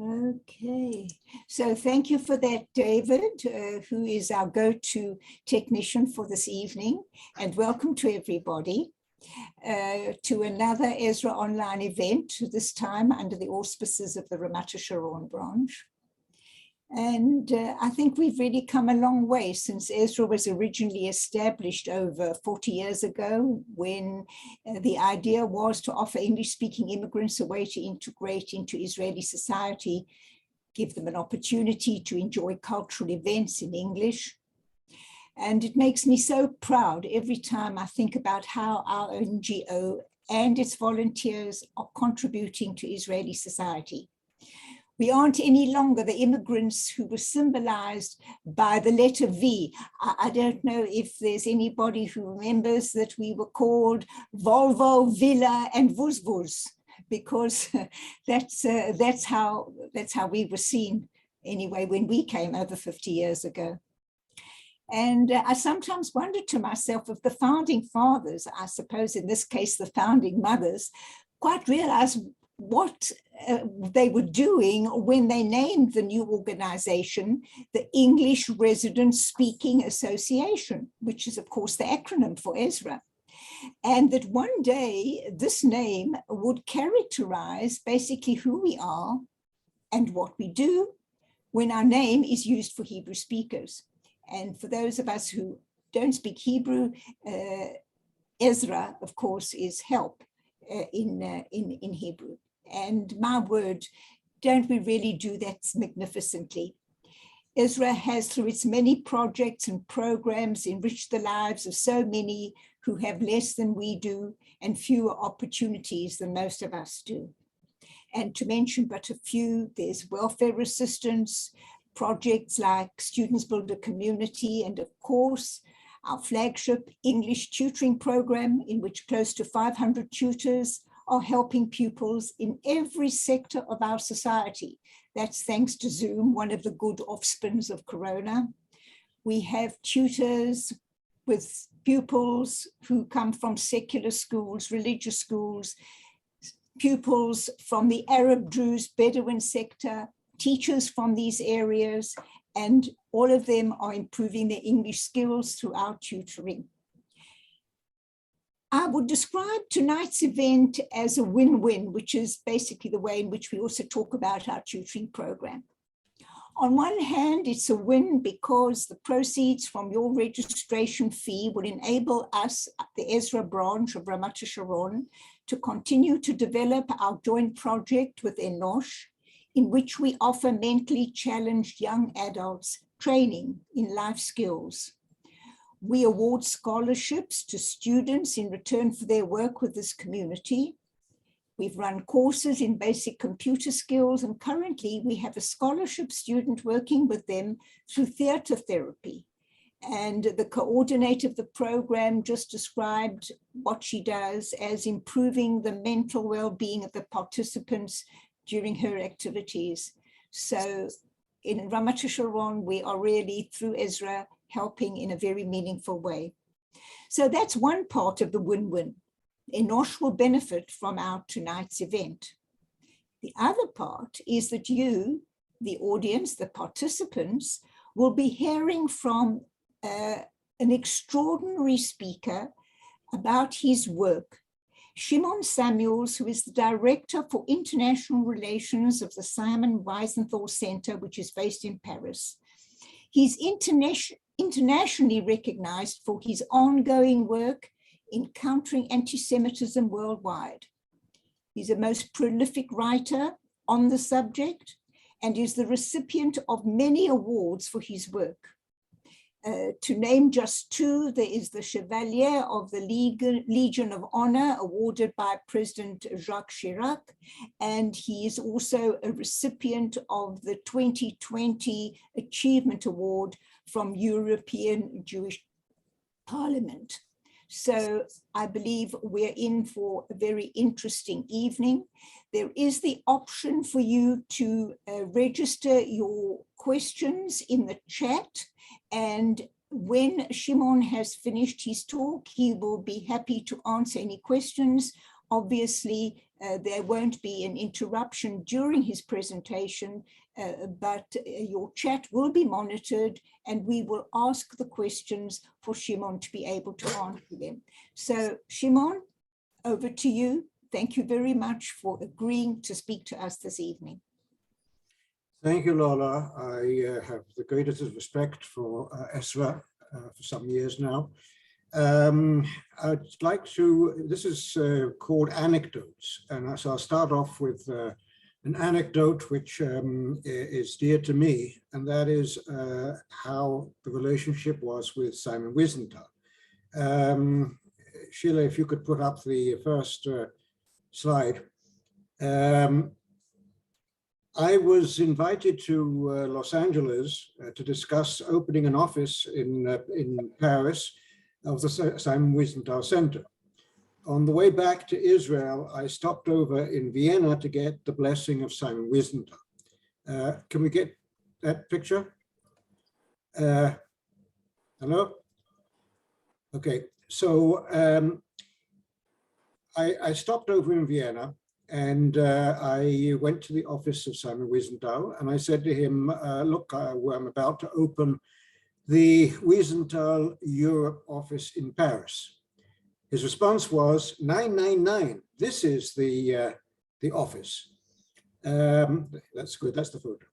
Okay, so thank you for that, David, who is our go-to technician for this evening, and welcome to everybody to another ESRA online event, this time under the auspices of the Ramat Sharon branch. And I think we've really come a long way since ESRA was originally established over 40 years ago, when the idea was to offer English-speaking immigrants a way to integrate into Israeli society, give them an opportunity to enjoy cultural events in English. And it makes me so proud every time I think about how our NGO and its volunteers are contributing to Israeli society. We aren't any longer the immigrants who were symbolized by the letter V. I don't know if there's anybody who remembers that we were called Volvo, Villa, and Vuz, because that's how we were seen anyway when we came over 50 years ago. And I sometimes wonder to myself if the founding fathers, I suppose in this case the founding mothers, quite realized what they were doing when they named the new organization the English Resident Speaking Association, which is of course the acronym for ESRA. And that one day this name would characterize basically who we are and what we do when our name is used for Hebrew speakers. And for those of us who don't speak Hebrew, ESRA, of course, is help in Hebrew. And my word, don't we really do that magnificently? ESRA has, through its many projects and programs, enriched the lives of so many who have less than we do and fewer opportunities than most of us do. And to mention but a few, there's welfare assistance, projects like Students Build a Community, and of course, our flagship English tutoring program, in which close to 500 tutors are helping pupils in every sector of our society. That's thanks to Zoom, one of the good offsprings of Corona. We have tutors with pupils who come from secular schools, religious schools, pupils from the Arab, Druze, Bedouin sector, teachers from these areas, and all of them are improving their English skills through our tutoring. I would describe tonight's event as a win-win, which is basically the way in which we also talk about our tutoring program. On one hand, it's a win because the proceeds from your registration fee will enable us, the ESRA branch of Ramat Sharon, to continue to develop our joint project with Enosh, in which we offer mentally challenged young adults training in life skills. We award scholarships to students in return for their work with this community. We've run courses in basic computer skills, and currently we have a scholarship student working with them through theater therapy. And the coordinator of the program just described what she does as improving the mental well-being of the participants during her activities. So in Ramat Sharon, we are really, through ESRA, helping in a very meaningful way. So that's one part of the win-win. Enosh will benefit from our tonight's event. The other part is that you, the audience, the participants, will be hearing from an extraordinary speaker about his work. Shimon Samuels, who is the Director for International Relations of the Simon Wiesenthal Center, which is based in Paris. He's internationally recognized for his ongoing work in countering anti-Semitism worldwide. He's a most prolific writer on the subject and is the recipient of many awards for his work. To name just two, there is the Chevalier of the Legion of Honor awarded by President Jacques Chirac, and he is also a recipient of the 2020 Achievement Award from European Jewish Parliament. So I believe we're in for a very interesting evening. There is the option for you to register your questions in the chat. And when Shimon has finished his talk, he will be happy to answer any questions. Obviously, There won't be an interruption during his presentation, but your chat will be monitored and we will ask the questions for Shimon to be able to answer them. So Shimon, over to you. Thank you very much for agreeing to speak to us this evening. Thank you, Lola. I have the greatest respect for ESRA for some years now. I'd like to, this is called Anecdotes, and so I'll start off with an anecdote which is dear to me, and that is how the relationship was with Simon Wiesenthal. Sheila, if you could put up the first slide. I was invited to Los Angeles to discuss opening an office in Paris of the Simon Wiesenthal Center. On the way back to Israel, I stopped over in Vienna to get the blessing of Simon Wiesenthal. Can we get that picture? Hello? Okay, so I stopped over in Vienna, and I went to the office of Simon Wiesenthal, and I said to him, look, I'm about to open the Wiesenthal Europe office in Paris. His response was 999. This is the office. That's good. That's the photo.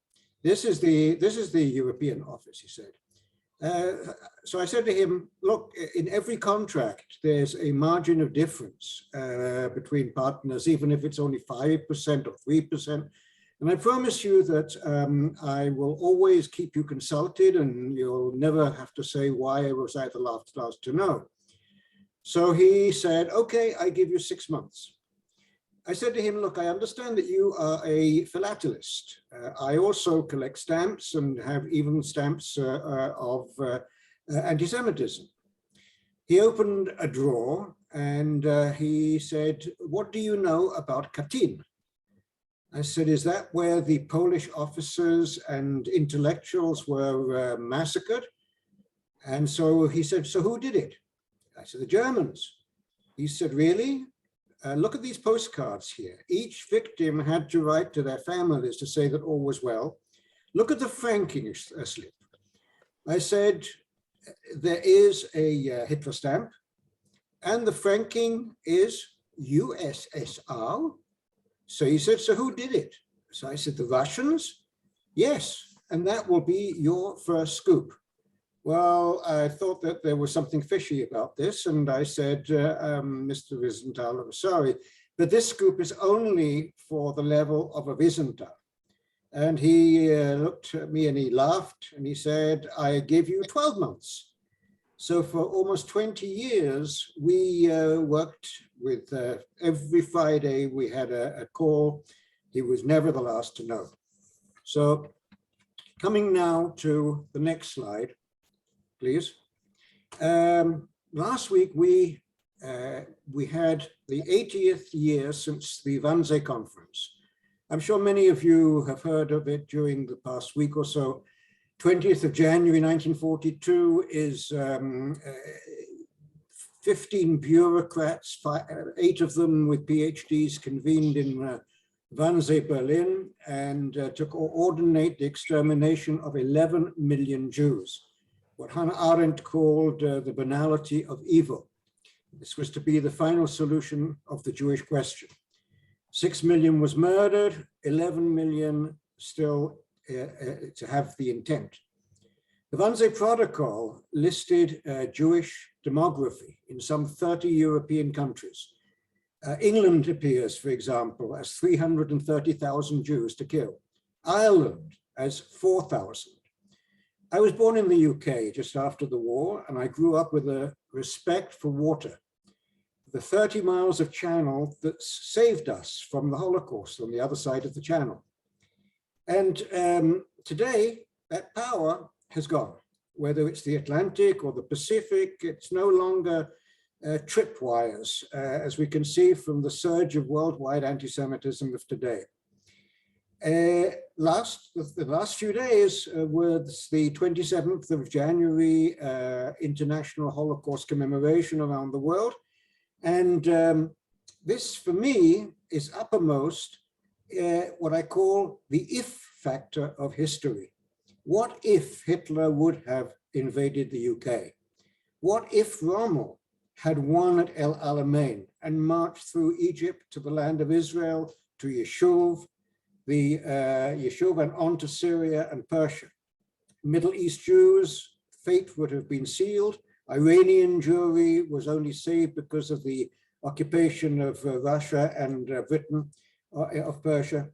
This is the European office, he said. So I said to him, look, in every contract, there's a margin of difference between partners, even if it's only 5% or 3%. And I promise you that I will always keep you consulted, and you'll never have to say why I was the last to know. So he said, okay, I give you 6 months. I said to him, look, I understand that you are a philatelist. I also collect stamps and have even stamps of anti-Semitism. He opened a drawer and he said, what do you know about Katyn? I said, is that where the Polish officers and intellectuals were massacred? And so he said, so who did it? I said, the Germans. He said, really? Look at these postcards here. Each victim had to write to their families to say that all was well. Look at the franking slip. I said, there is a Hitler stamp, and the franking is USSR. So he said, so who did it? So I said, the Russians? Yes, and that will be your first scoop. Well, I thought that there was something fishy about this, and I said, Mr. Wiesenthal, I'm sorry, but this scoop is only for the level of a Wiesenthal. And he looked at me and he laughed and he said, I give you 12 months. So for almost 20 years, we worked with, every Friday we had a call. He was never the last to know. So coming now to the next slide, please. Last week we had the 80th year since the Wannsee Conference. I'm sure many of you have heard of it during the past week or so. 20th of January 1942 is 15 bureaucrats, 8 of them with PhDs, convened in Wannsee, Berlin, and to coordinate the extermination of 11 million Jews. What Hannah Arendt called the banality of evil. This was to be the final solution of the Jewish question. 6 million was murdered, 11 million still to have the intent. The Wannsee Protocol listed Jewish demography in some 30 European countries. England appears, for example, as 330,000 Jews to kill. Ireland as 4,000. I was born in the UK just after the war, and I grew up with a respect for water. The 30 miles of channel that saved us from the Holocaust on the other side of the channel. And today, that power has gone. Whether it's the Atlantic or the Pacific, it's no longer tripwires, as we can see from the surge of worldwide anti-Semitism of today. The last few days was the 27th of January International Holocaust commemoration around the world. And this, for me, is uppermost what I call the if factor of history. What if Hitler would have invaded the UK? What if Rommel had won at El Alamein and marched through Egypt to the land of Israel, to Yishuv, Yishuv and on to Syria and Persia? Middle East Jews' fate would have been sealed. Iranian Jewry was only saved because of the occupation of Russia and Britain of Persia.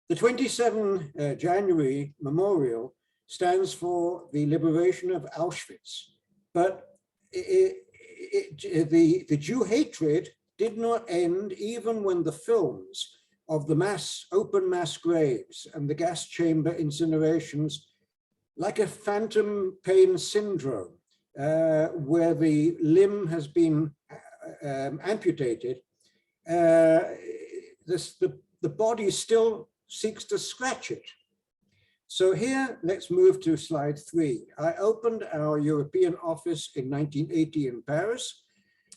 The 27 January memorial stands for the liberation of Auschwitz, but the Jew hatred did not end even when the films of the open mass graves and the gas chamber incinerations, like a phantom pain syndrome, where the limb has been amputated, the body still seeks to scratch it. So here, let's move to slide 3. I opened our European office in 1980 in Paris,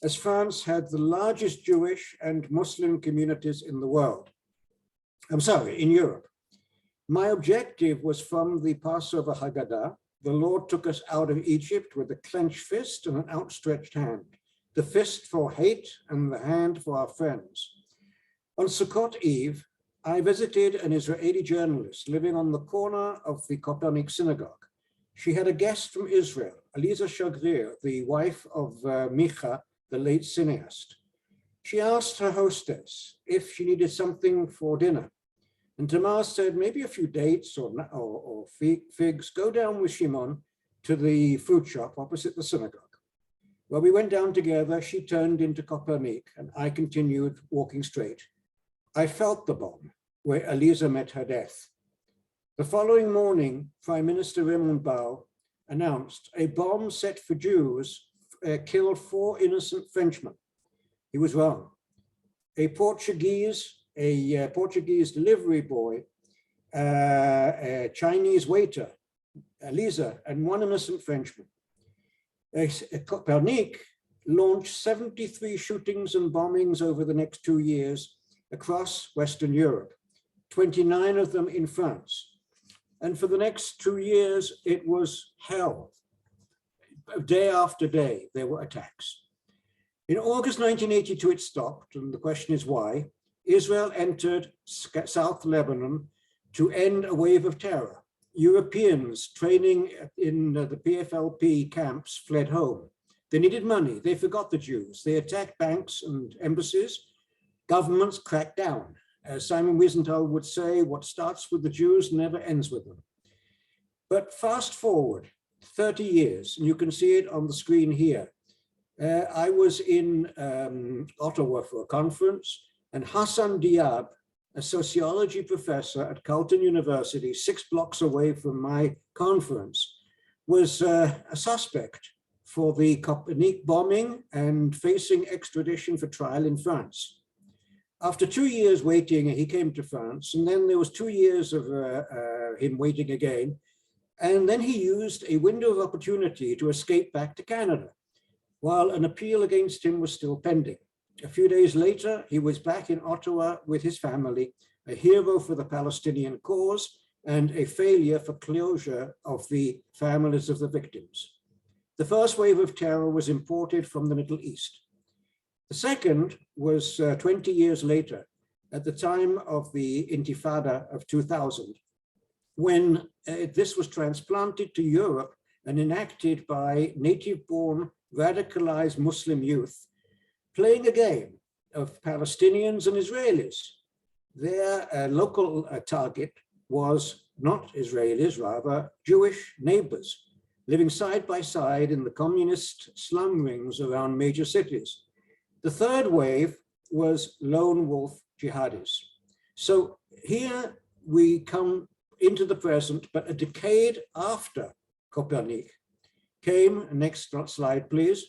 as France had the largest Jewish and Muslim communities in the world. I'm sorry, in Europe. My objective was from the Passover Haggadah. The Lord took us out of Egypt with a clenched fist and an outstretched hand, the fist for hate and the hand for our friends. On Sukkot Eve, I visited an Israeli journalist living on the corner of the Kopernik synagogue. She had a guest from Israel, Aliza Shagrir, the wife of Micha, the late cineast. She asked her hostess if she needed something for dinner. And Tamar said, maybe a few dates or figs, go down with Shimon to the fruit shop opposite the synagogue. Well, we went down together. She turned into Kopernik and I continued walking straight. I felt the bomb where Aliza met her death. The following morning, Prime Minister Raymond Barre announced a bomb set for Jews killed 4 innocent Frenchmen. He was wrong. A Portuguese delivery boy, a Chinese waiter, Aliza, and 1 innocent Frenchman. Kopernik launched 73 shootings and bombings over the next 2 years across Western Europe, 29 of them in France. And for the next 2 years, it was hell. Day after day, there were attacks. In August 1982, it stopped, and the question is why. Israel entered South Lebanon to end a wave of terror. Europeans training in the PFLP camps fled home. They needed money. They forgot the Jews. They attacked banks and embassies. Governments cracked down. As Simon Wiesenthal would say, what starts with the Jews never ends with them. But fast forward 30 years, and you can see it on the screen here. I was in Ottawa for a conference, and Hassan Diab, a sociology professor at Carleton University, 6 blocks away from my conference, was a suspect for the Kopernik bombing and facing extradition for trial in France. After 2 years waiting, he came to France, and then there was 2 years of him waiting again. And then he used a window of opportunity to escape back to Canada, while an appeal against him was still pending. A few days later, he was back in Ottawa with his family, a hero for the Palestinian cause and a failure for closure of the families of the victims. The first wave of terror was imported from the Middle East. The second was 20 years later, at the time of the Intifada of 2000, when this was transplanted to Europe and enacted by native-born radicalized Muslim youth, playing a game of Palestinians and Israelis. Their local target was not Israelis, rather Jewish neighbors, living side by side in the communist slum rings around major cities. The third wave was lone wolf jihadis. So here we come into the present, but a decade after Kopernik came, next slide please,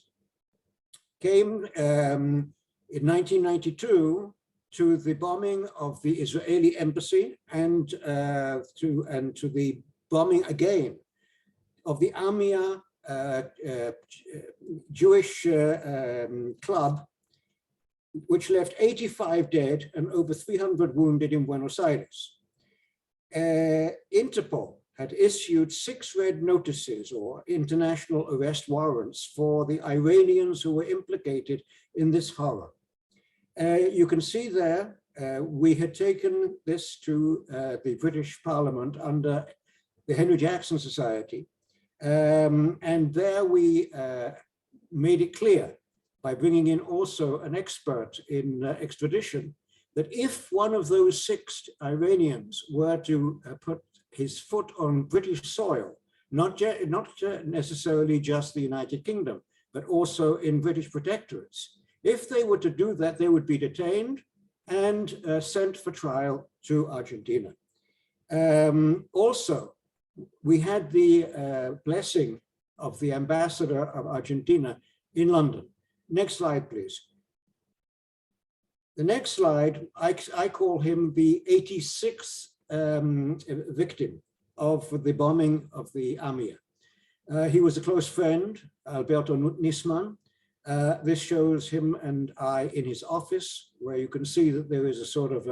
came in 1992 to the bombing of the Israeli embassy and to the bombing again of the Amia Jewish club which left 85 dead and over 300 wounded in Buenos Aires. Interpol had issued 6 red notices or international arrest warrants for the Iranians who were implicated in this horror. You can see there, we had taken this to the British Parliament under the Henry Jackson Society. And there we made it clear by bringing in also an expert in extradition that if one of those 6 Iranians were to put his foot on British soil, not necessarily just the United Kingdom, but also in British protectorates, if they were to do that, they would be detained and sent for trial to Argentina. Also, we had the blessing of the ambassador of Argentina in London. Next slide, please. The next slide, I call him the 86th victim of the bombing of the AMIA. He was a close friend, Alberto Nisman. This shows him and I in his office, where you can see that there is a sort of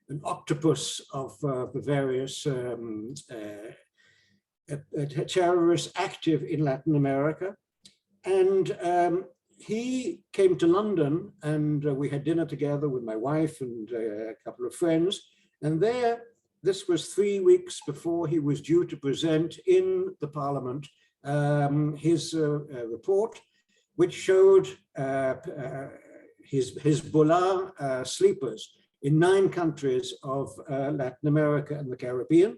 an octopus of the various terrorists active in Latin America. And he came to London, and we had dinner together with my wife and a couple of friends. And there, this was 3 weeks before he was due to present in the Parliament his report, which showed his Hezbollah sleepers in 9 countries of Latin America and the Caribbean.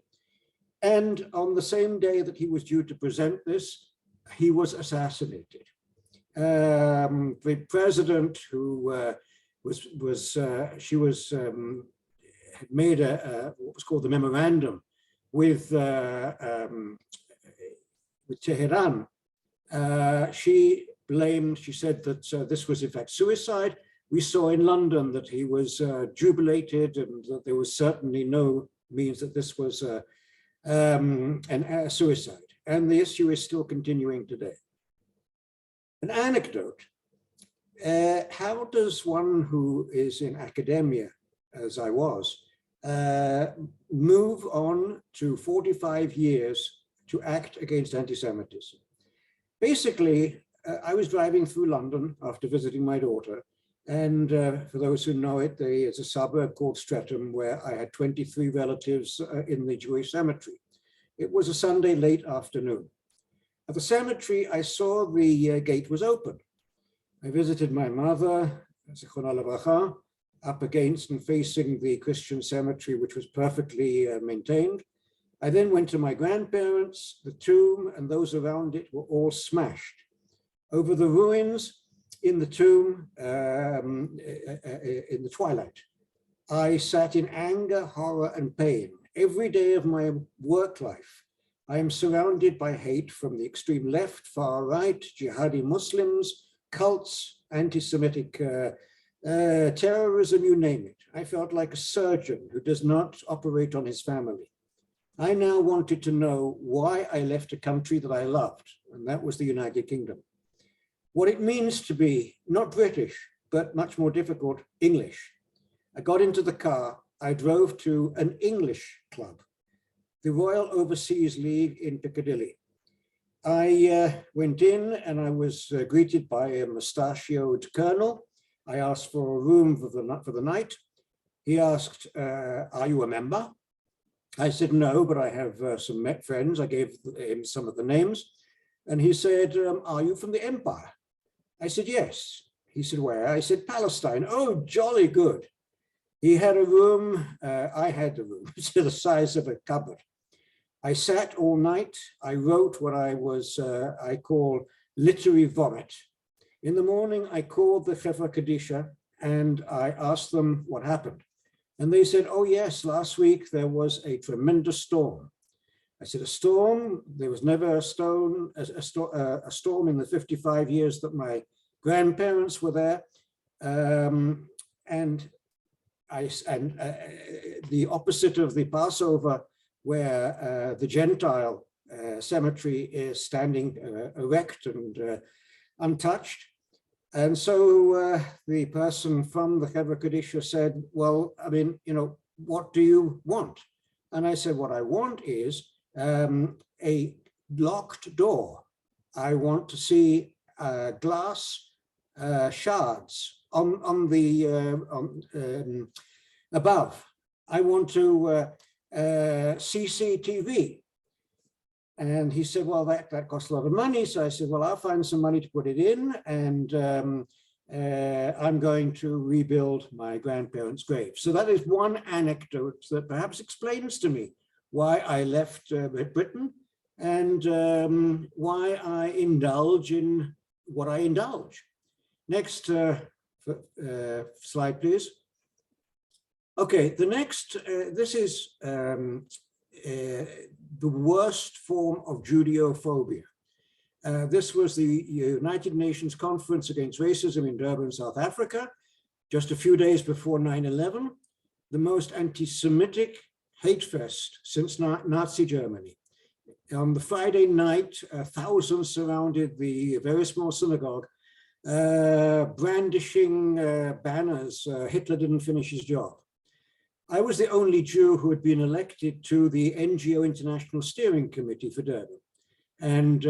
And on the same day that he was due to present this, he was assassinated. The president, who had made what was called the memorandum with Tehran. She said that this was in fact suicide. We saw in London that he was jubilated, and that there was certainly no means that this was a suicide. And the issue is still continuing today. An anecdote. How does one who is in academia, as I was, move on to 45 years to act against anti-Semitism? Basically, I was driving through London after visiting my daughter, and for those who know it, there is a suburb called Streatham where I had 23 relatives in the Jewish cemetery. It was a Sunday late afternoon. At the cemetery, I saw the gate was open. I visited my mother, Zichronah Livracha, up against and facing the Christian cemetery, which was perfectly maintained. I then went to my grandparents. The tomb and those around it were all smashed. Over the ruins in the tomb, in the twilight, I sat in anger, horror, and pain. Every day of my work life, I am surrounded by hate from the extreme left, far right, jihadi Muslims, cults, anti-Semitic terrorism, you name it. I felt like a surgeon who does not operate on his family. I now wanted to know why I left a country that I loved, and that was the United Kingdom. What it means to be not British, but much more difficult, English. I got into the car, I drove to an English club, the Royal Overseas League in Piccadilly. I went in and I was greeted by a mustachioed colonel. I asked for a room for the night. He asked, are you a member? I said, no, but I have some friends. I gave him some of the names. And he said, are you from the Empire? I said, yes. He said, where? I said, Palestine. Oh, jolly good. He had a room. I had a room. It's the size of a cupboard. I sat all night. I wrote what I call literary vomit. In the morning, I called the Chevra Kadisha and I asked them what happened. And they said, oh yes, last week there was a tremendous storm. I said, a storm? There was never a storm in the 55 years that my grandparents were there. And the opposite of the Passover, where the Gentile cemetery is standing erect and untouched. And so the person from the Chevra Kadisha said, well, I mean, you know, what do you want? And I said, what I want is a locked door. I want to see glass shards on the above. I want to CCTV. And he said, well, that costs a lot of money. So I said, well, I'll find some money to put it in, and I'm going to rebuild my grandparents' grave. So that is one anecdote that perhaps explains to me why I left Britain and why I indulge in what I indulge. Next slide, please. Okay, the next, this is the worst form of Judeophobia. This was the United Nations Conference Against Racism in Durban, South Africa, just a few days before 9/11, the most anti-Semitic hate fest since Nazi Germany. On the Friday night, thousands surrounded the very small synagogue, brandishing banners, Hitler didn't finish his job. I was the only Jew who had been elected to the NGO International Steering Committee for Durban. And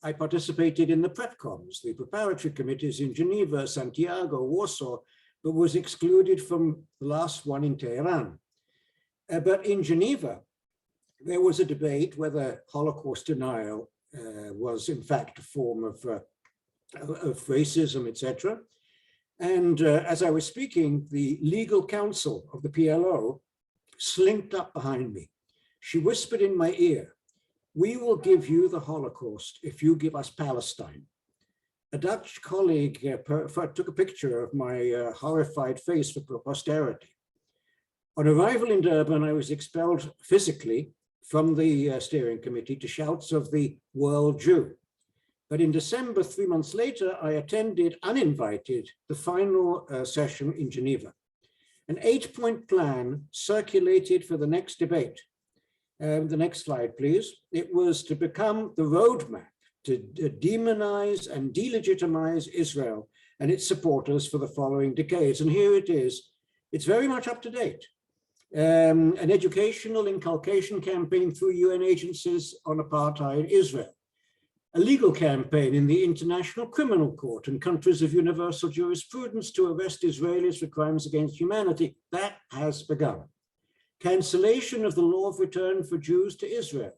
I participated in the PrepComs, the preparatory committees in Geneva, Santiago, Warsaw, but was excluded from the last one in Tehran. But in Geneva, there was a debate whether Holocaust denial was in fact a form of racism, etc. And as I was speaking, the legal counsel of the PLO slinked up behind me. She whispered in my ear, "We will give you the Holocaust if you give us Palestine." A Dutch colleague took a picture of my horrified face for posterity. On arrival in Durban, I was expelled physically from the steering committee to shouts of the world Jew. But in December, 3 months later, I attended, uninvited, the final session in Geneva. An 8-point plan circulated for the next debate. The next slide, please. It was to become the roadmap to demonize and delegitimize Israel and its supporters for the following decades. And here it is. It's very much up to date. An educational inculcation campaign through UN agencies on apartheid Israel. A legal campaign in the International Criminal Court and countries of universal jurisprudence to arrest Israelis for crimes against humanity. That has begun. Cancellation of the law of return for Jews to Israel.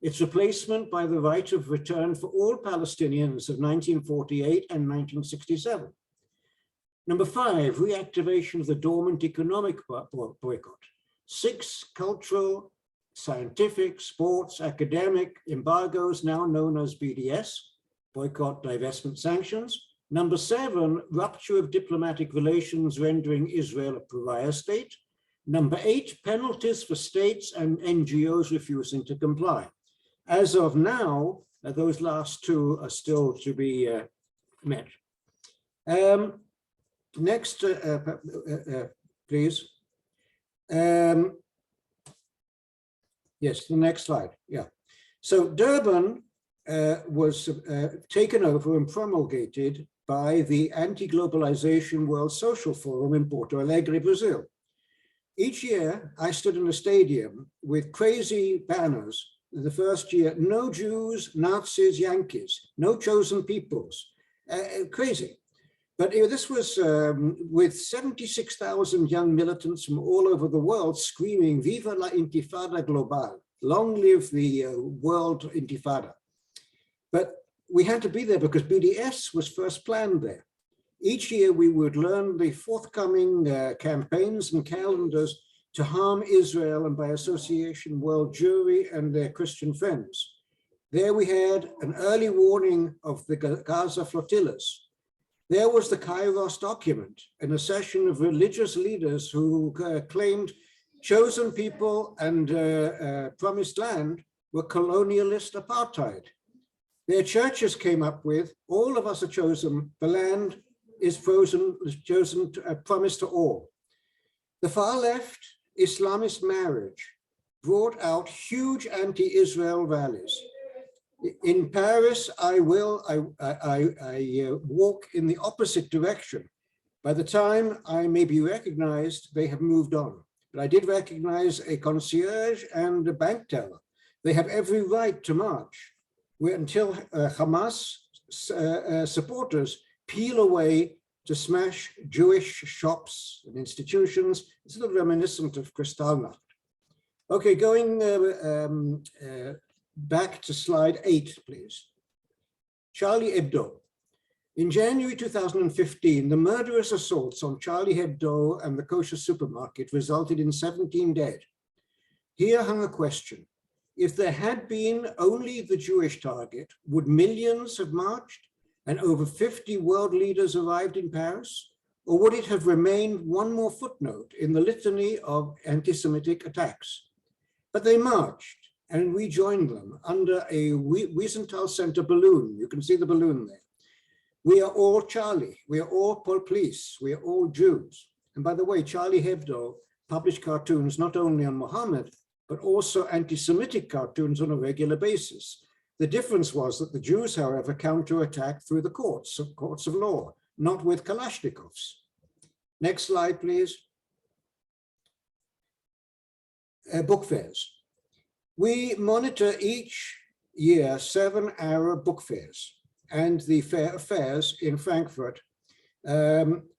Its replacement by the right of return for all Palestinians of 1948 and 1967. Number 5, reactivation of the dormant economic boycott. 6, cultural, scientific, sports, academic embargoes, now known as BDS, boycott, divestment, sanctions. Number 7, rupture of diplomatic relations, rendering Israel a pariah state. Number 8, penalties for states and NGOs refusing to comply. As of now, those last 2 are still to be met. Next, please. Yes, the next slide. Yeah. So Durban was taken over and promulgated by the Anti-Globalization World Social Forum in Porto Alegre, Brazil. Each year, I stood in a stadium with crazy banners. The first year, no Jews, Nazis, Yankees, no chosen peoples. Crazy. But this was with 76,000 young militants from all over the world screaming, "Viva la Intifada Global," long live the world Intifada. But we had to be there because BDS was first planned there. Each year we would learn the forthcoming campaigns and calendars to harm Israel and by association world Jewry and their Christian friends. There we had an early warning of the Gaza flotillas. There was the Kairos document, an accession of religious leaders who claimed chosen people and promised land were colonialist apartheid. Their churches came up with, all of us are chosen, the land is chosen, promised to all. The far left Islamist marriage brought out huge anti-Israel rallies. In Paris, I walk in the opposite direction. By the time I may be recognized, they have moved on. But I did recognize a concierge and a bank teller. They have every right to march until Hamas supporters peel away to smash Jewish shops and institutions. It's a little reminiscent of Kristallnacht. Okay, going back to slide 8, please. Charlie Hebdo. In January 2015, the murderous assaults on Charlie Hebdo and the kosher supermarket resulted in 17 dead. Here hung a question. If there had been only the Jewish target, would millions have marched and over 50 world leaders arrived in Paris? Or would it have remained one more footnote in the litany of anti-Semitic attacks? But they marched, and we joined them under a Wiesenthal Center balloon. You can see the balloon there. We are all Charlie, we are all police, we are all Jews. And by the way, Charlie Hebdo published cartoons not only on Muhammad, but also anti-Semitic cartoons on a regular basis. The difference was that the Jews, however, counterattacked through the courts of law, not with Kalashnikovs. Next slide, please. Book fairs. We monitor each year 7 Arab book fairs and the fairs in Frankfurt.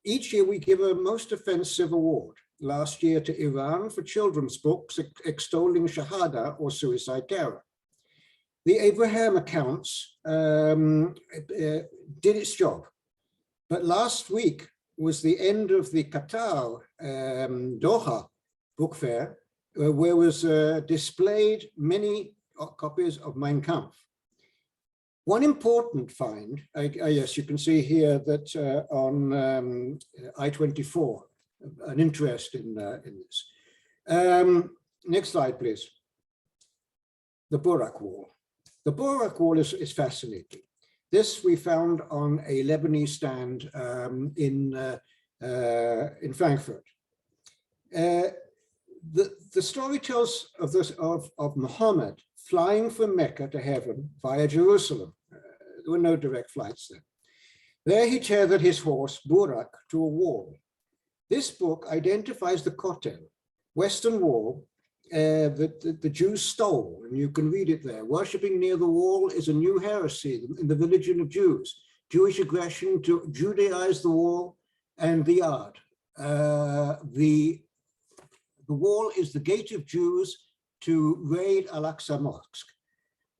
Each year we give a most offensive award. Last year to Iran for children's books extolling Shahada or suicide terror. The Abraham accounts did its job, but last week was the end of the Qatar Doha book fair, where was displayed many copies of Mein Kampf. One important find, yes, you can see here that on I-24, an interest in this. Next slide, please. The Burak Wall. The Burak Wall is fascinating. This we found on a Lebanese stand in Frankfurt. The story tells of Muhammad flying from Mecca to heaven via Jerusalem. There were no direct flights then. There he tethered his horse, Burak, to a wall. This book identifies the Kotel, Western Wall, that the Jews stole, and you can read it there. Worshipping near the wall is a new heresy in the religion of Jews. Jewish aggression to Judaize the wall and the yard. The wall is the gate of Jews to raid Al-Aqsa Mosque.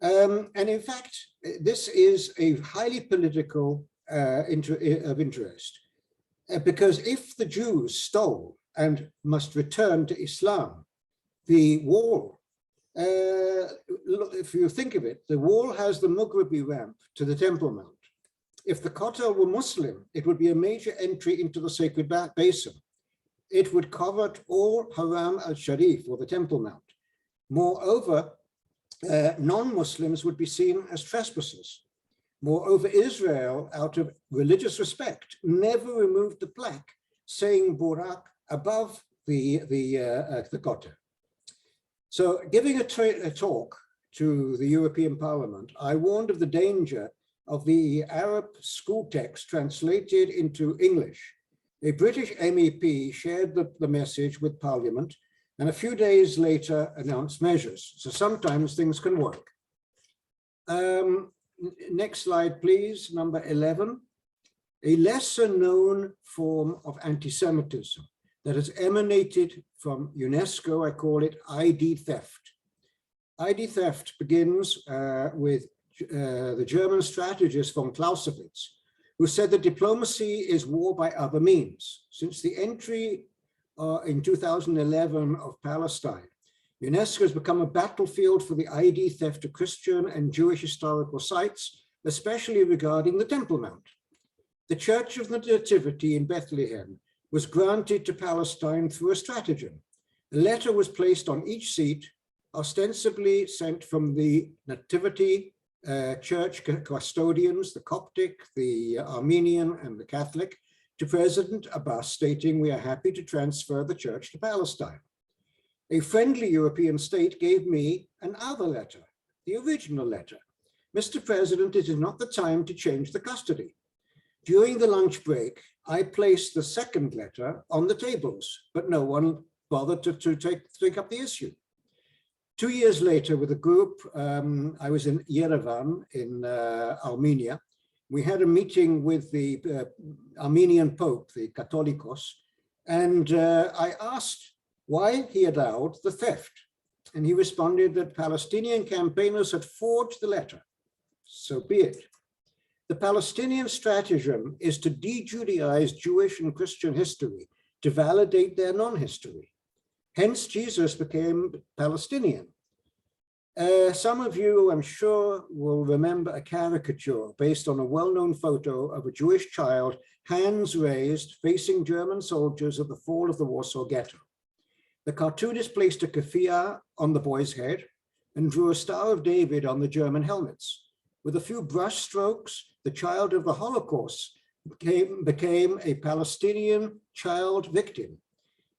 And in fact, this is a highly political of interest, because if the Jews stole and must return to Islam, the wall, if you think of it, the wall has the Mughrabi ramp to the Temple Mount. If the Kotel were Muslim, it would be a major entry into the sacred basin. It would cover all Haram al-Sharif, or the Temple Mount. Moreover, non-Muslims would be seen as trespassers. Moreover, Israel, out of religious respect, never removed the plaque saying Burak above the Kotel. So giving a talk to the European Parliament, I warned of the danger of the Arab school text translated into English. A British MEP shared the message with Parliament and a few days later announced measures. So sometimes things can work. Next slide, please, number 11. A lesser known form of anti-Semitism that has emanated from UNESCO, I call it ID theft. ID theft begins with the German strategist von Clausewitz, who said that diplomacy is war by other means. Since the entry in 2011 of Palestine, UNESCO has become a battlefield for the ID theft of Christian and Jewish historical sites, especially regarding the Temple Mount. The Church of the Nativity in Bethlehem was granted to Palestine through a stratagem. A letter was placed on each seat, ostensibly sent from the Nativity church custodians, the Coptic, the Armenian, and the Catholic, to President Abbas, stating, "We are happy to transfer the church to Palestine." A friendly European state gave me another letter, the original letter, Mr. President, it is not the time to change the custody. During the lunch break, I placed the second letter on the tables, but no one bothered to take up the issue. 2 years later, with a group, I was in Yerevan in Armenia. We had a meeting with the Armenian Pope, the Catholicos, and I asked why he allowed the theft. And he responded that Palestinian campaigners had forged the letter. So be it. The Palestinian stratagem is to de-Judaize Jewish and Christian history, to validate their non-history. Hence, Jesus became Palestinian. Some of you, I'm sure, will remember a caricature based on a well-known photo of a Jewish child, hands raised, facing German soldiers at the fall of the Warsaw Ghetto. The cartoonist placed a keffiyeh on the boy's head and drew a Star of David on the German helmets. With a few brush strokes, the child of the Holocaust became a Palestinian child victim.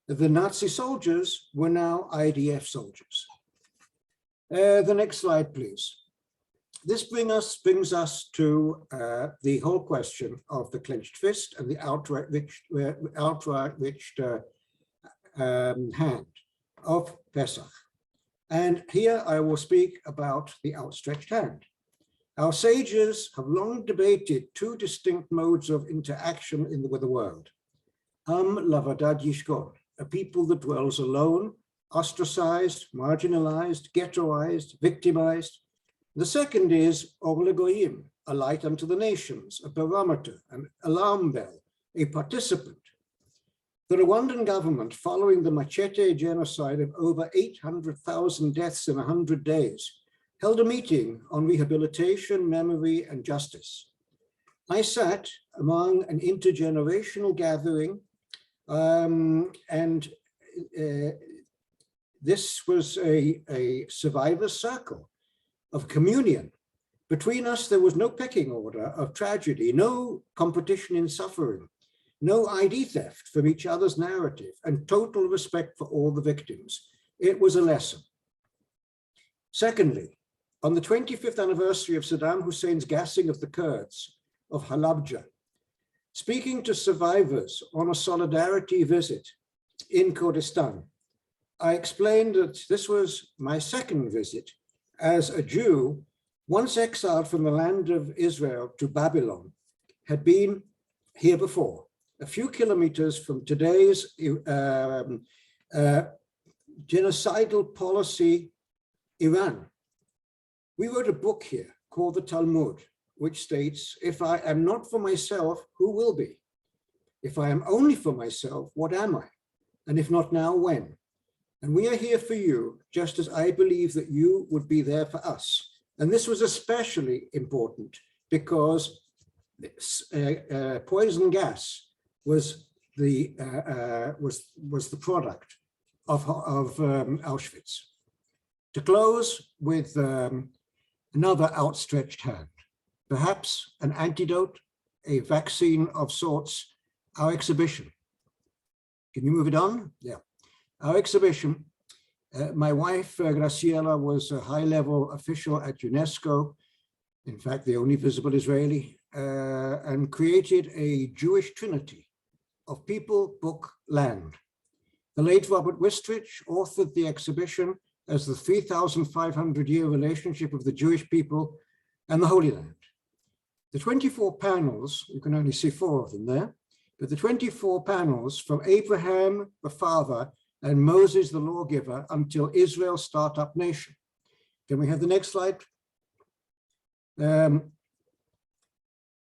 The Nazi soldiers were now IDF soldiers. The next slide, please. This brings us to the whole question of the clenched fist and the outright-reached hand of Pesach. And here I will speak about the outstretched hand. Our sages have long debated two distinct modes of interaction with the world. Lavadad Yishkon, a people that dwells alone, ostracized, marginalized, ghettoized, victimized. The second is Or Legoyim, a light unto the nations, a barometer, an alarm bell, a participant. The Rwandan government, following the Machete genocide of over 800,000 deaths in 100 days, held a meeting on rehabilitation, memory, and justice. I sat among an intergenerational gathering, and this was a survivor's circle of communion. Between us, there was no pecking order of tragedy, no competition in suffering, no ID theft from each other's narrative, and total respect for all the victims. It was a lesson. Secondly, on the 25th anniversary of Saddam Hussein's gassing of the Kurds of Halabja, speaking to survivors on a solidarity visit in Kurdistan, I explained that this was my second visit as a Jew, once exiled from the land of Israel to Babylon, had been here before, a few kilometers from today's genocidal policy, Iran. We wrote a book here called the Talmud, which states, if I am not for myself, who will be? If I am only for myself, what am I? And if not now, when? And we are here for you, just as I believe that you would be there for us. And this was especially important because poison gas was the product of Auschwitz. To close with another outstretched hand, perhaps an antidote, a vaccine of sorts, our exhibition. Can you move it on? Yeah. Our exhibition, my wife, Graciela, was a high-level official at UNESCO, in fact, the only visible Israeli, and created a Jewish trinity of people, book, land. The late Robert Wistrich authored the exhibition as the 3,500-year relationship of the Jewish people and the Holy Land. The 24 panels, you can only see 4 of them there, but the 24 panels from Abraham, the father, and Moses, the lawgiver, until Israel's startup nation. Can we have the next slide?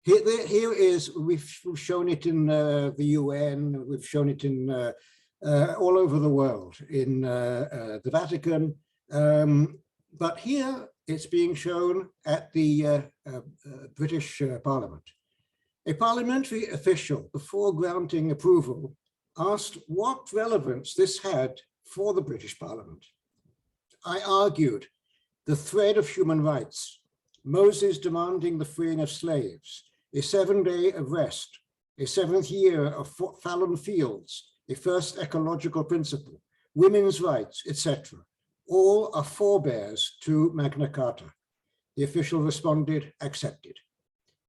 Here is, we've shown it in the UN, we've shown it in all over the world, in the Vatican, but here it's being shown at the British Parliament. A parliamentary official, before granting approval, asked what relevance this had for the British Parliament. I argued the thread of human rights, Moses demanding the freeing of slaves, a 7-day of rest, a 7th year of fallen fields, a first ecological principle, women's rights, etc. All are forebears to Magna Carta. The official responded, accepted.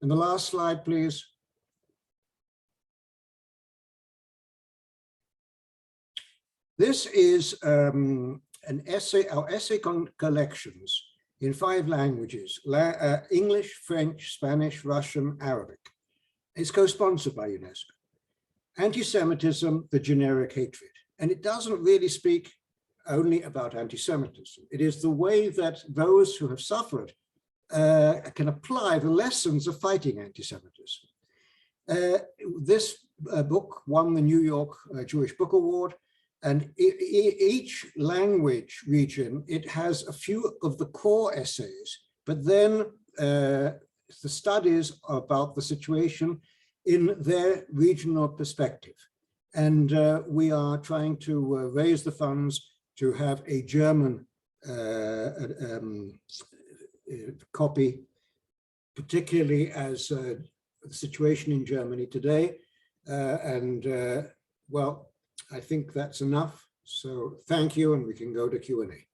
And the last slide, please. This is an essay, our essay collections in 5 languages, English, French, Spanish, Russian, Arabic. It's co-sponsored by UNESCO. Anti-Semitism, the generic hatred. And it doesn't really speak only about anti-Semitism. It is the way that those who have suffered can apply the lessons of fighting anti-Semitism. This book won the New York Jewish Book Award, and each language region, it has a few of the core essays, but then the studies about the situation in their regional perspective. And we are trying to raise the funds to have a German copy, particularly as the situation in Germany today. Well, I think that's enough. So thank you, and we can go to Q&A.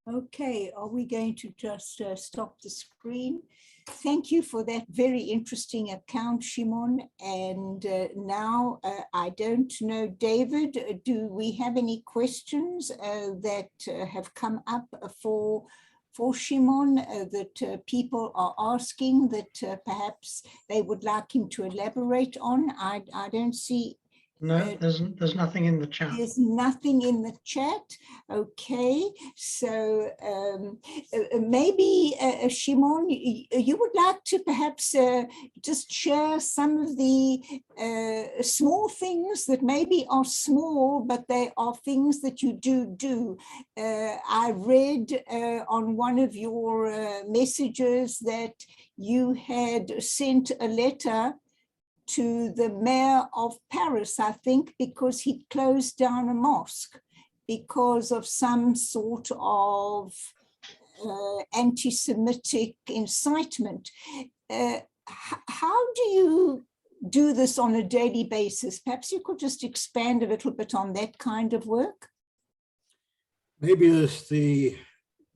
Okay, are we going to just stop the screen? Thank you for that very interesting account, Shimon. And now I don't know, David, do we have any questions that have come up for Shimon that people are asking that perhaps they would like him to elaborate on? I don't see. No, there's nothing in the chat. There's nothing in the chat. Okay, so maybe Shimon, you would like to perhaps just share some of the small things that maybe are small, but they are things that you do. I read on one of your messages that you had sent a letter to the mayor of Paris, I think, because he'd closed down a mosque because of some sort of anti-Semitic incitement. How do you do this on a daily basis? Perhaps you could just expand a little bit on that kind of work. Maybe it's the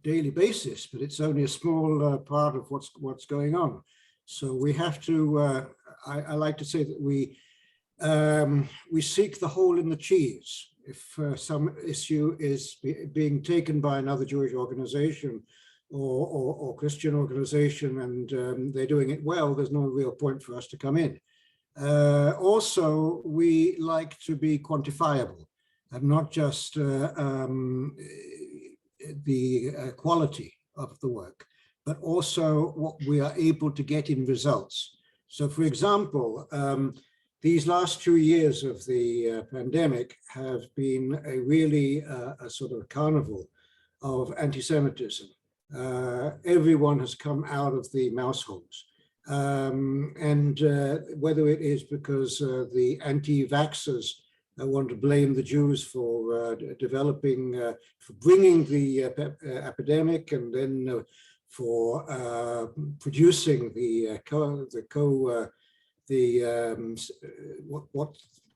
daily basis, but it's only a small part of what's going on. So we have to, I like to say that we seek the hole in the cheese. If some issue is being taken by another Jewish organization or Christian organization and they're doing it well, there's no real point for us to come in. Also, we like to be quantifiable and not just the quality of the work, but also what we are able to get in results. So, for example, these last 2 years of the pandemic have been a really a sort of carnival of anti-Semitism. Everyone has come out of the mouse holes. And whether it is because the anti-vaxxers want to blame the Jews for developing, for bringing the epidemic, and then for producing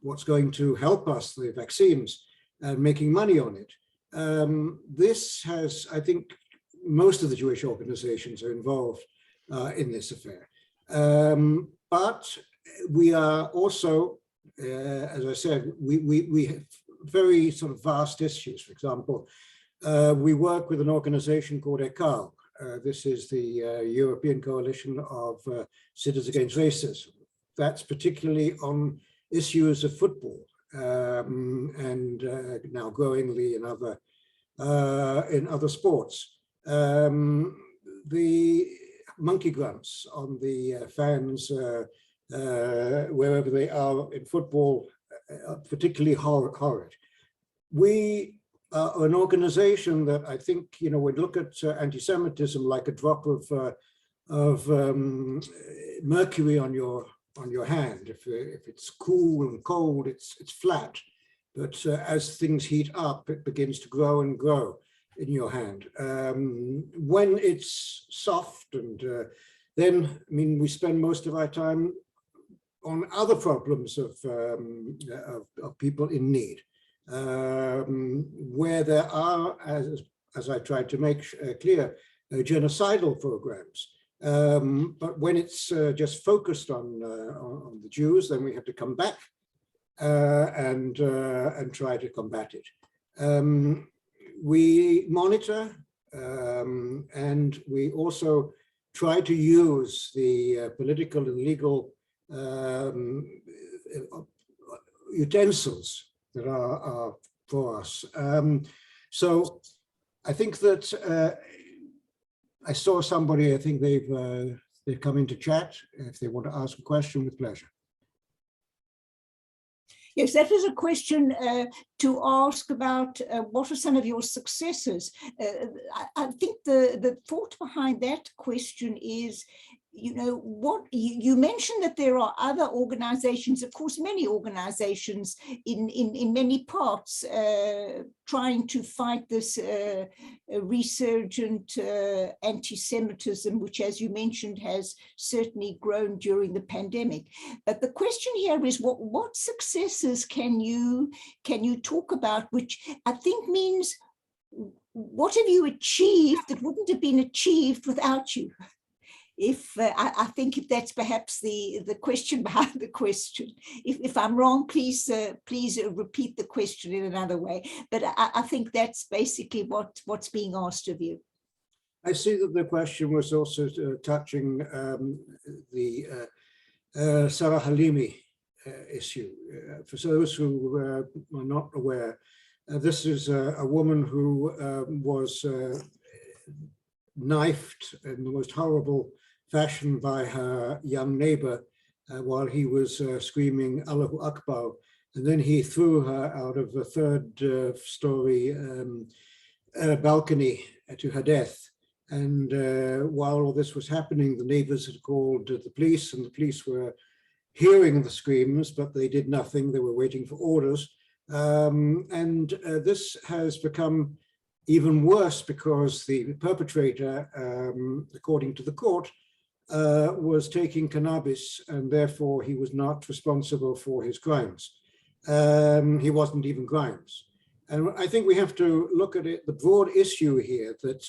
what's going to help us, the vaccines, making money on it. This has, I think, most of the Jewish organizations are involved in this affair. But we are also, as I said, we have very sort of vast issues. For example, we work with an organization called ECAL. This is the European Coalition of Citizens Against Racism. That's particularly on issues of football and now growingly in other sports. The monkey grunts on the fans wherever they are in football, particularly horrid. We are an organization that I think, would look at anti-Semitism like a drop of mercury on your hand. If it's cool and cold, it's flat. But as things heat up, it begins to grow and grow in your hand. When it's soft, and then, we spend most of our time on other problems of people in need. where there are, as I tried to make clear, genocidal programs. But when it's just focused on the Jews, then we have to come back and try to combat it. We monitor and we also try to use the political and legal utensils that are for us. So I think that I saw somebody, I think they've come in to chat. If they want to ask a question, with pleasure. Yes, that was a question to ask about what are some of your successes. I think the thought behind that question is, you know, what you mentioned that there are other organizations, of course, many organizations in many parts trying to fight this resurgent anti-Semitism, which, as you mentioned, has certainly grown during the pandemic. But the question here is, what successes can you talk about, which I think means, what have you achieved that wouldn't have been achieved without you? If I think if that's perhaps the question behind the question. If I'm wrong, please repeat the question in another way. But I think that's basically what's being asked of you. I see that the question was also touching the Sarah Halimi issue. For those who are not aware, this is a woman who was knifed in the most horrible fashion by her young neighbor while he was screaming Allahu Akbar, and then he threw her out of a third-story balcony to her death. And while all this was happening, the neighbors had called the police, and the police were hearing the screams, but they did nothing. They were waiting for orders. This has become even worse because the perpetrator, according to the court, was taking cannabis, and therefore he was not responsible for his crimes. He wasn't even crimes. And I think we have to look at it, the broad issue here, that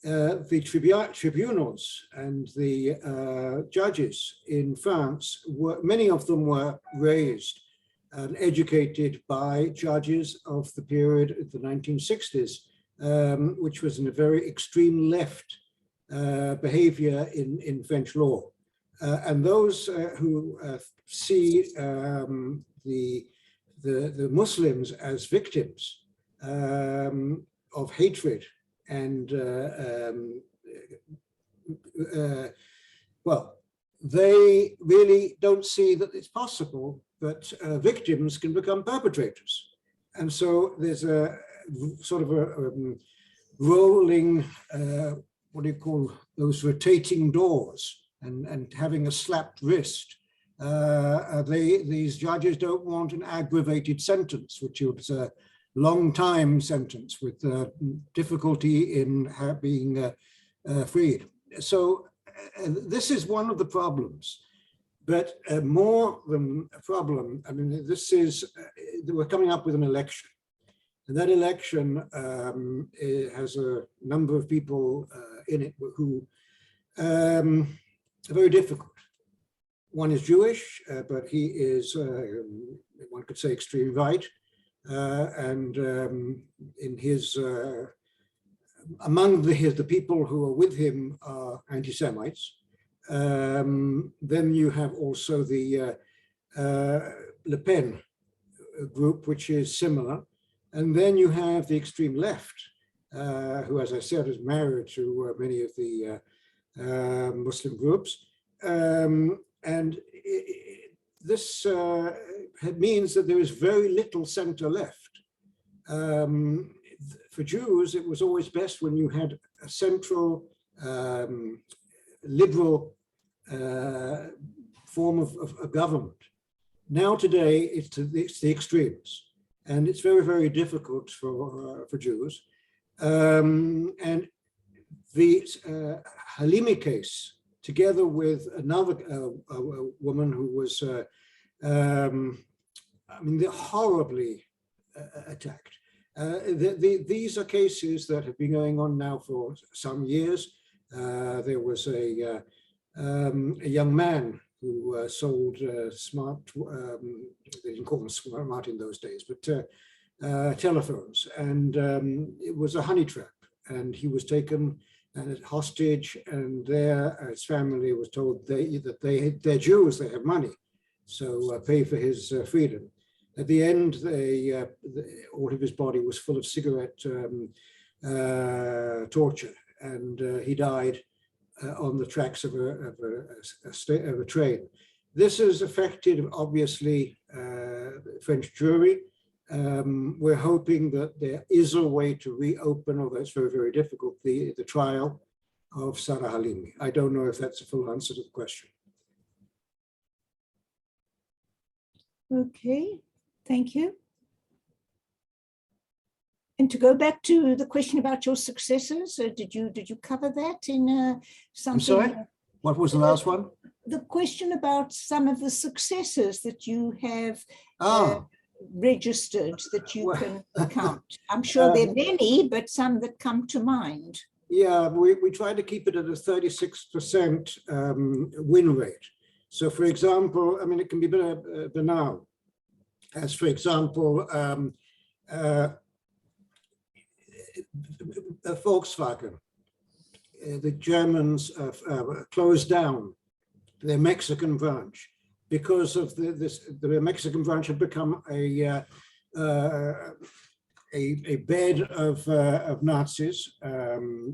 the tribunals and the judges in France, many of them were raised and educated by judges of the period of the 1960s, which was in a very extreme left behavior in French law. And those who see the Muslims as victims of hatred and well, they really don't see that it's possible that victims can become perpetrators. And so there's a sort of a rolling, what do you call those rotating doors, and having a slapped wrist. These judges don't want an aggravated sentence, which is a long time sentence with difficulty in being freed. So this is one of the problems. But more than a problem, I mean, this is, we're coming up with an election. And that election has a number of people in it who are very difficult. One is Jewish, but he is, one could say, extreme right. And in his, among the people who are with him are anti-Semites. Then you have also the Le Pen group, which is similar. And then you have the extreme left, who, as I said, is married to many of the Muslim groups. And this means that there is very little center left. For Jews, it was always best when you had a central liberal form of government. Now today, it's the extremes. And it's very, very difficult for Jews. And the Halimi case, together with another woman who was, I mean, they're horribly attacked. These are cases that have been going on now for some years. There was a young man who sold smart, they didn't call them smart in those days, but telephones, and it was a honey trap, and he was taken hostage, and his family was told they're Jews, they have money, so pay for his freedom. At the end, all of his body was full of cigarette torture, and he died on the tracks of a train. This has affected, obviously, the French jury. We're hoping that there is a way to reopen, although it's very, very difficult, the trial of Sarah Halimi. I don't know if that's a full answer to the question. Okay, thank you. And to go back to the question about your successors, did you cover that in something? I'm sorry, what was the last one? The question about some of the successors that you have registered that you can count. I'm sure there are many, but some that come to mind. Yeah, we try to keep it at a 36% win rate. So, for example, I mean, it can be banal. As for example, Volkswagen, the Germans closed down their Mexican branch because of the Mexican branch had become a bed of Nazis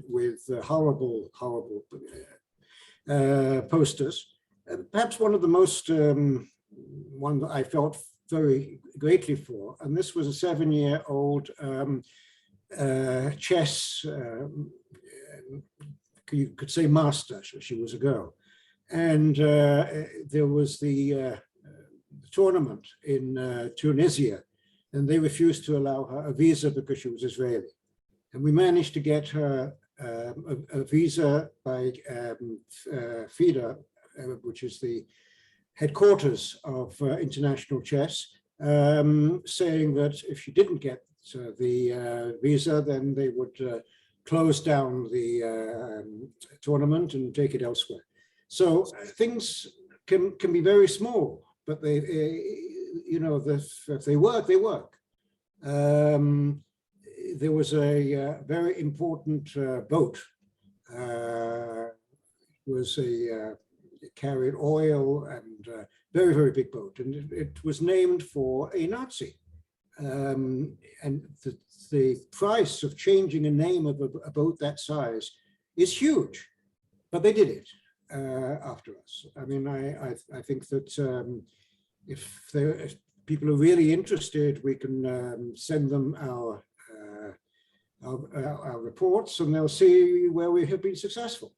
with horrible posters. Perhaps one of the most one that I felt very greatly for, and this was a 7-year-old chess, you could say master, she was a girl. And there was the tournament in Tunisia, and they refused to allow her a visa because she was Israeli. And we managed to get her a visa by FIDA, which is the headquarters of international chess, saying that if she didn't get the visa, then they would close down the tournament and take it elsewhere. So things can be very small, but they, you know, if they work, they work. There was a very important boat. It carried oil, and very, very big boat, and it was named for a Nazi. And the price of changing a name of a boat that size is huge, but they did it after us. I mean, I think that if people are really interested, we can send them our reports, and they'll see where we have been successful.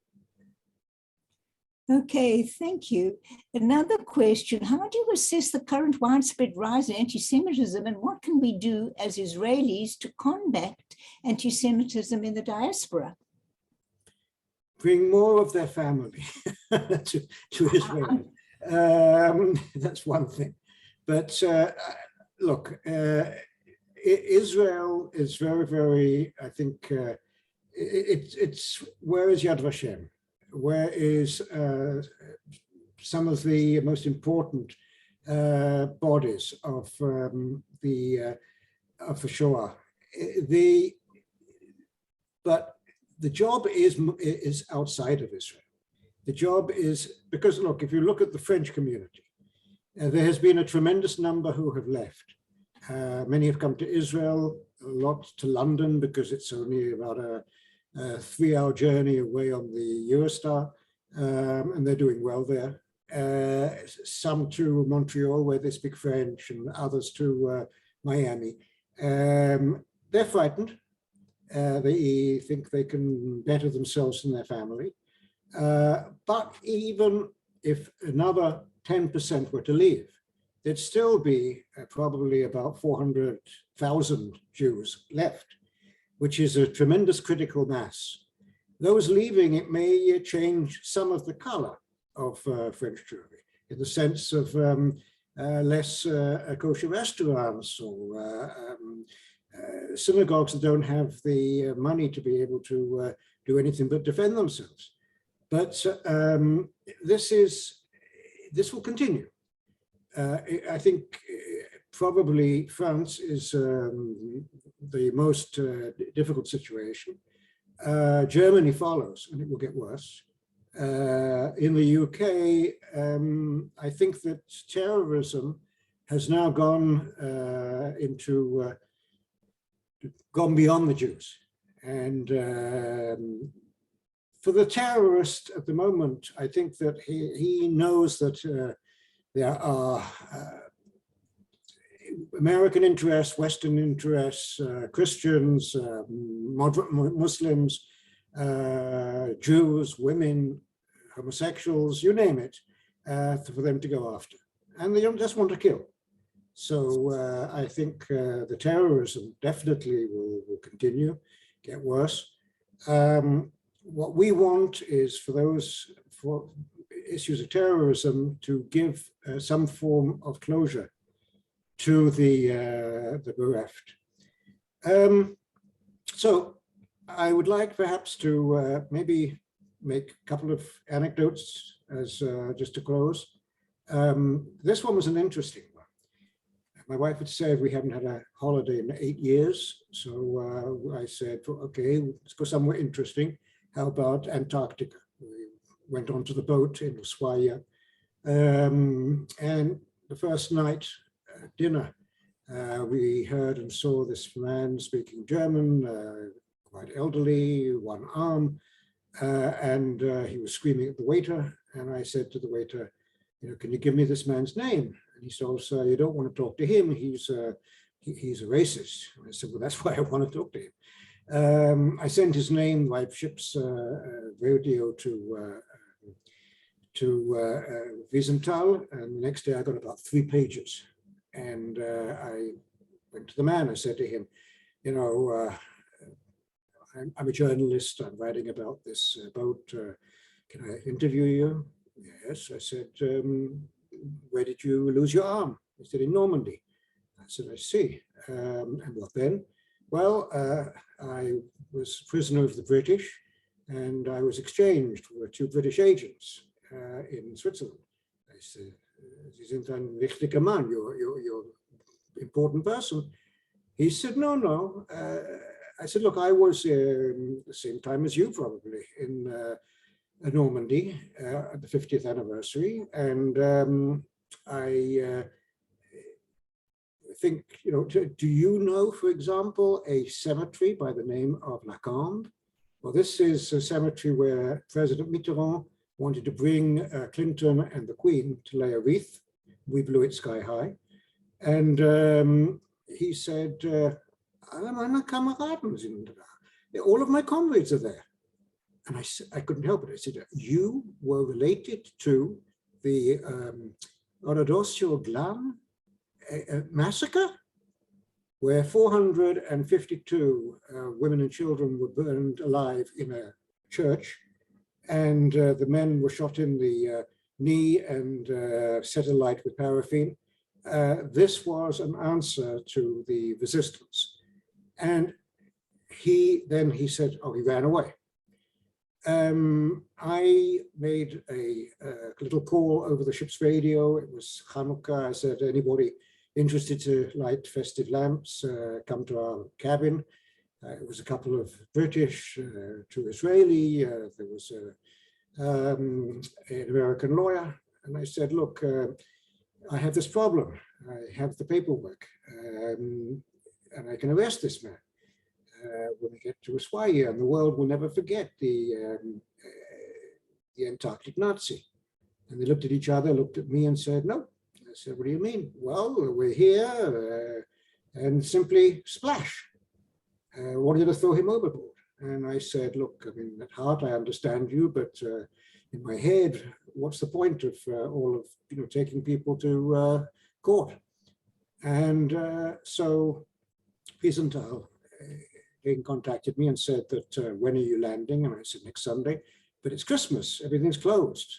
Okay, thank you. Another question, how do you assess the current widespread rise in anti-Semitism, and what can we do as Israelis to combat anti-Semitism in the diaspora? Bring more of their family to Israel. That's one thing. But look, Israel is very, very, I think, it's where is Yad Vashem? Where is some of the most important bodies of the Shoah? But the job is outside of Israel. The job is, because look, if you look at the French community, there has been a tremendous number who have left. Many have come to Israel, a lot to London because it's only about a 3-hour journey away on the Eurostar, and they're doing well there. Some to Montreal, where they speak French, and others to Miami. They're frightened. They think they can better themselves than their family. But even if another 10% were to leave, there'd still be probably about 400,000 Jews left, which is a tremendous critical mass. Those leaving, it may change some of the color of French Jewry, in the sense of less kosher restaurants or synagogues that don't have the money to be able to do anything but defend themselves. But this will continue. I think probably France is the most difficult situation. Germany follows, and it will get worse. In the UK, I think that terrorism has now gone beyond the Jews. And for the terrorist at the moment, I think that he knows that there are American interests, Western interests, Christians, Muslims, Jews, women, homosexuals, you name it, for them to go after. And they don't just want to kill. So I think the terrorism definitely will continue, get worse. What we want is for issues of terrorism to give some form of closure to the bereft. So I would like perhaps to maybe make a couple of anecdotes as just to close. This one was an interesting one. My wife had said we haven't had a holiday in 8 years. So I said, okay, let's go somewhere interesting. How about Antarctica? We went onto the boat in Ushuaia. And the first night dinner, we heard and saw this man speaking German, quite elderly, one arm, and he was screaming at the waiter. And I said to the waiter, can you give me this man's name? And he said, oh, sir, you don't want to talk to him. He's a racist. And I said, well, that's why I want to talk to him. I sent his name by ship's radio to Wiesenthal, and the next day I got about 3 pages. And I went to the man. I said to him, I'm a journalist. I'm writing about this boat. Can I interview you? Yes. I said, where did you lose your arm? He said, in Normandy. I said, I see. And what then? Well, I was a prisoner of the British, and I was exchanged for 2 British agents in Switzerland. I said, Sie sind ein wichtiger Mann, you're an important person. He said, no. I said, look, I was the same time as you probably in Normandy at the 50th anniversary. And I think, do you know, for example, a cemetery by the name of Lacanne? Well, this is a cemetery where President Mitterrand wanted to bring Clinton and the Queen to lay a wreath. We blew it sky high. And he said, alle meine Kameraden sind da. All of my comrades are there. And I couldn't help it. I said, you were related to the Oradosio Glan massacre, where 452 women and children were burned alive in a church, and the men were shot in the knee and set alight with paraffin. This was an answer to the resistance. And he said, oh, he ran away. I made a little call over the ship's radio. It was Hanukkah. I said, anybody interested to light festive lamps, come to our cabin. It was a couple of British, 2 Israeli. There was an American lawyer. And I said, look, I have this problem. I have the paperwork, and I can arrest this man when we get to Ushuaia, and the world will never forget the Antarctic Nazi. And they looked at each other, looked at me and said, no. I said, what do you mean? Well, we're here, and simply splash. Wanted to throw him overboard. And I said, look, I mean, at heart, I understand you, but in my head, what's the point of all of, taking people to court? And so Wiesenthal again contacted me and said that, when are you landing? And I said, next Sunday, but it's Christmas, everything's closed.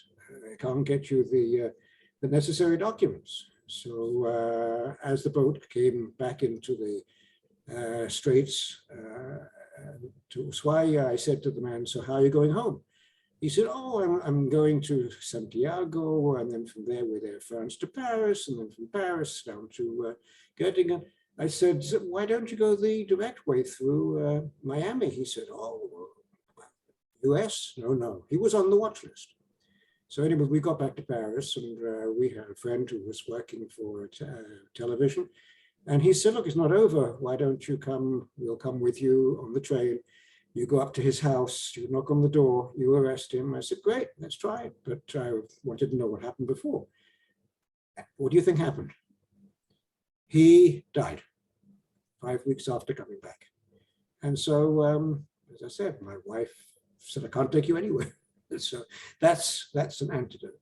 I can't get you the necessary documents. So as the boat came back into the straits to Ushuaia, I said to the man, so how are you going home? He said, oh, I'm going to Santiago, and then from there we're there France to Paris, and then from Paris down to Göttingen. I said, why don't you go the direct way through Miami? He said, oh, US? No. He was on the watch list. So anyway, we got back to Paris, and we had a friend who was working for television. And he said, look, it's not over. Why don't you come? We'll come with you on the train. You go up to his house, you knock on the door, you arrest him. I said, great, let's try it. But I wanted to know what happened before. What do you think happened? He died 5 weeks after coming back. And so, as I said, my wife said, I can't take you anywhere. So that's an antidote.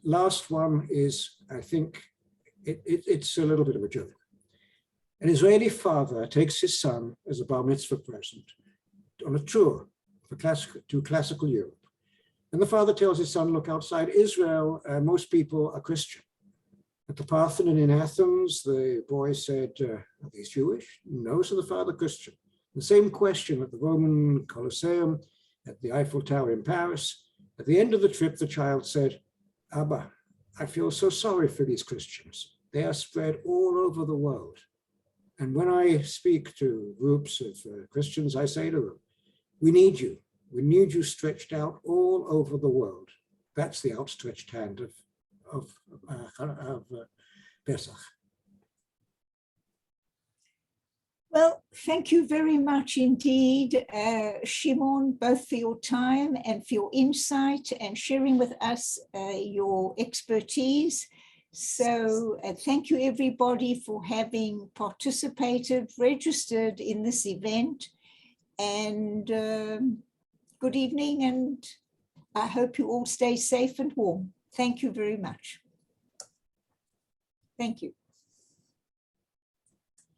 Last one is, I think, it's a little bit of a joke. An Israeli father takes his son as a bar mitzvah present on a tour to classical Europe. And the father tells his son, look, outside Israel, most people are Christian. At the Parthenon in Athens, the boy said, are these Jewish? No, so the father Christian. The same question at the Roman Colosseum, at the Eiffel Tower in Paris. At the end of the trip, the child said, Abba, I feel so sorry for these Christians. They are spread all over the world. And when I speak to groups of Christians, I say to them, we need you. We need you stretched out all over the world. That's the outstretched hand of Pesach. Well, thank you very much indeed, Shimon, both for your time and for your insight and sharing with us your expertise. So thank you everybody for having participated, registered in this event, and good evening, and I hope you all stay safe and warm. Thank you very much. Thank you.